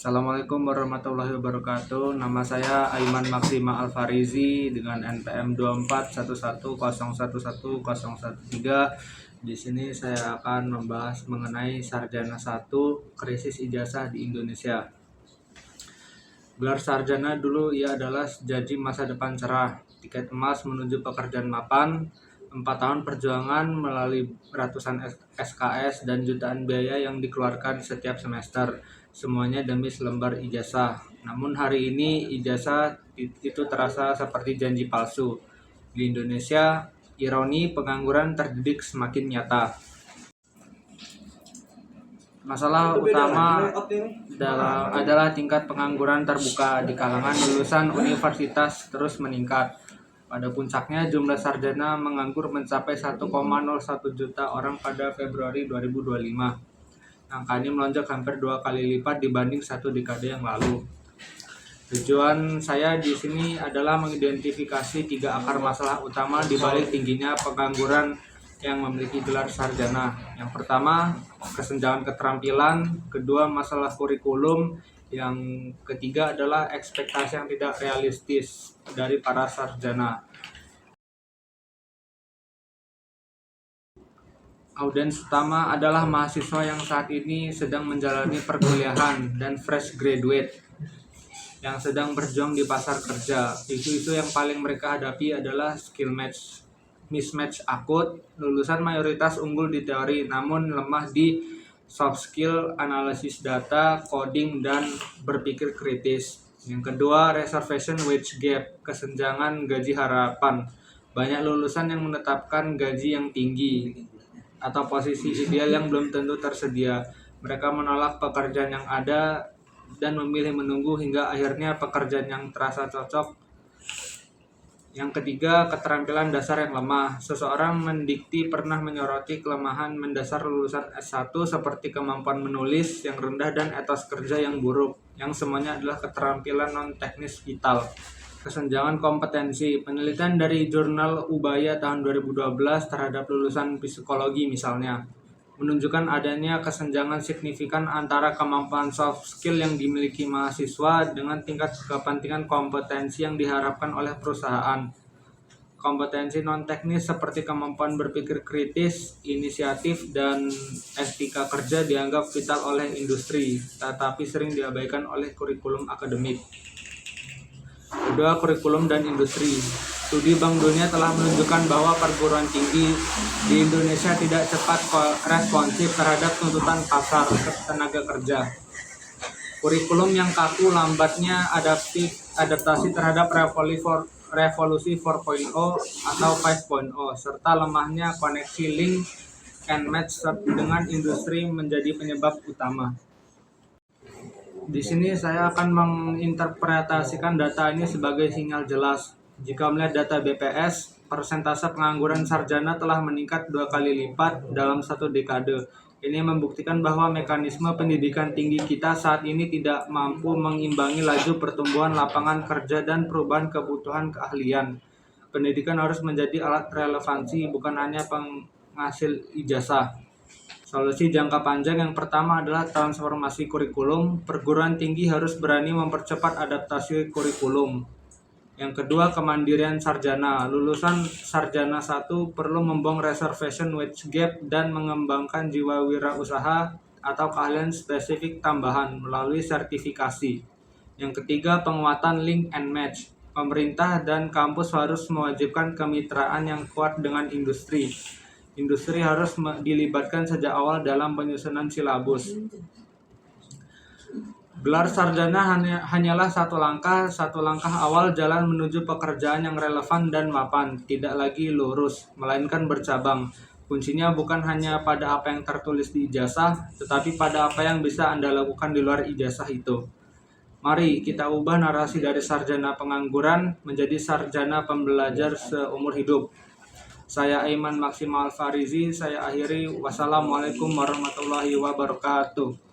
Assalamualaikum warahmatullahi wabarakatuh. Nama saya Aiman Maksima Alfarizi dengan NPM 2411011013. Di sini saya akan membahas mengenai Sarjana 1 krisis ijazah di Indonesia. Gelar sarjana dulu ia adalah janji masa depan cerah, tiket emas menuju pekerjaan mapan, 4 tahun perjuangan melalui ratusan SKS dan jutaan biaya yang dikeluarkan setiap semester, semuanya demi selembar ijazah. Namun hari ini ijazah itu terasa seperti janji palsu. Di Indonesia, ironi pengangguran terdidik semakin nyata. Masalah utama adalah tingkat pengangguran terbuka di kalangan lulusan universitas terus meningkat. Pada puncaknya, jumlah sarjana menganggur mencapai 1,01 juta orang pada Februari 2025. Angka ini melonjak hampir 2 kali lipat dibanding 1 dekade yang lalu. Tujuan saya di sini adalah mengidentifikasi 3 akar masalah utama di balik tingginya pengangguran yang memiliki gelar sarjana. Yang pertama, kesenjangan keterampilan. Kedua, masalah kurikulum. Yang ketiga adalah ekspektasi yang tidak realistis dari para sarjana. Audiens utama adalah mahasiswa yang saat ini sedang menjalani perkuliahan dan fresh graduate yang sedang berjuang di pasar kerja. Isu-isu yang paling mereka hadapi adalah skill mismatch akut. Lulusan mayoritas unggul di teori namun lemah di soft skill, analisis data, coding, dan berpikir kritis. Yang kedua, reservation wage gap, kesenjangan gaji harapan. Banyak lulusan yang menetapkan gaji yang tinggi atau posisi ideal yang belum tentu tersedia. Mereka menolak pekerjaan yang ada dan memilih menunggu hingga akhirnya pekerjaan yang terasa cocok. Yang ketiga, keterampilan dasar yang lemah. Seseorang mendikti pernah menyoroti kelemahan mendasar lulusan S1 seperti kemampuan menulis yang rendah dan etos kerja yang buruk, yang semuanya adalah keterampilan non-teknis vital. Kesenjangan kompetensi. Penelitian dari jurnal Ubaya tahun 2012 terhadap lulusan psikologi misalnya menunjukkan adanya kesenjangan signifikan antara kemampuan soft skill yang dimiliki mahasiswa dengan tingkat kepentingan kompetensi yang diharapkan oleh perusahaan. Kompetensi non-teknis seperti kemampuan berpikir kritis, inisiatif, dan etika kerja dianggap vital oleh industri, tetapi sering diabaikan oleh kurikulum akademik. Kedua, kurikulum dan industri. Studi Bank Dunia telah menunjukkan bahwa perguruan tinggi di Indonesia tidak cepat responsif terhadap tuntutan pasar tenaga kerja. Kurikulum yang kaku, lambatnya adaptasi terhadap revolusi 4.0 atau 5.0, serta lemahnya koneksi link and match dengan industri menjadi penyebab utama. Di sini saya akan menginterpretasikan data ini sebagai sinyal jelas. Jika melihat data BPS, persentase pengangguran sarjana telah meningkat 2 kali lipat dalam 1 dekade. Ini membuktikan bahwa mekanisme pendidikan tinggi kita saat ini tidak mampu mengimbangi laju pertumbuhan lapangan kerja dan perubahan kebutuhan keahlian. Pendidikan harus menjadi alat relevansi, bukan hanya penghasil ijazah. Solusi jangka panjang yang pertama adalah transformasi kurikulum. Perguruan tinggi harus berani mempercepat adaptasi kurikulum. Yang kedua, kemandirian sarjana. Lulusan sarjana 1 perlu membuang reservation wage gap dan mengembangkan jiwa wirausaha atau keahlian spesifik tambahan melalui sertifikasi. Yang ketiga, penguatan link and match. Pemerintah dan kampus harus mewajibkan kemitraan yang kuat dengan industri. Industri harus dilibatkan sejak awal dalam penyusunan silabus. Gelar sarjana hanyalah satu langkah awal jalan menuju pekerjaan yang relevan dan mapan, tidak lagi lurus, melainkan bercabang. Kuncinya bukan hanya pada apa yang tertulis di ijazah, tetapi pada apa yang bisa Anda lakukan di luar ijazah itu. Mari kita ubah narasi dari sarjana pengangguran menjadi sarjana pembelajar seumur hidup. Saya Aiman Maksima Alfarizi, saya akhiri. Wassalamualaikum warahmatullahi wabarakatuh.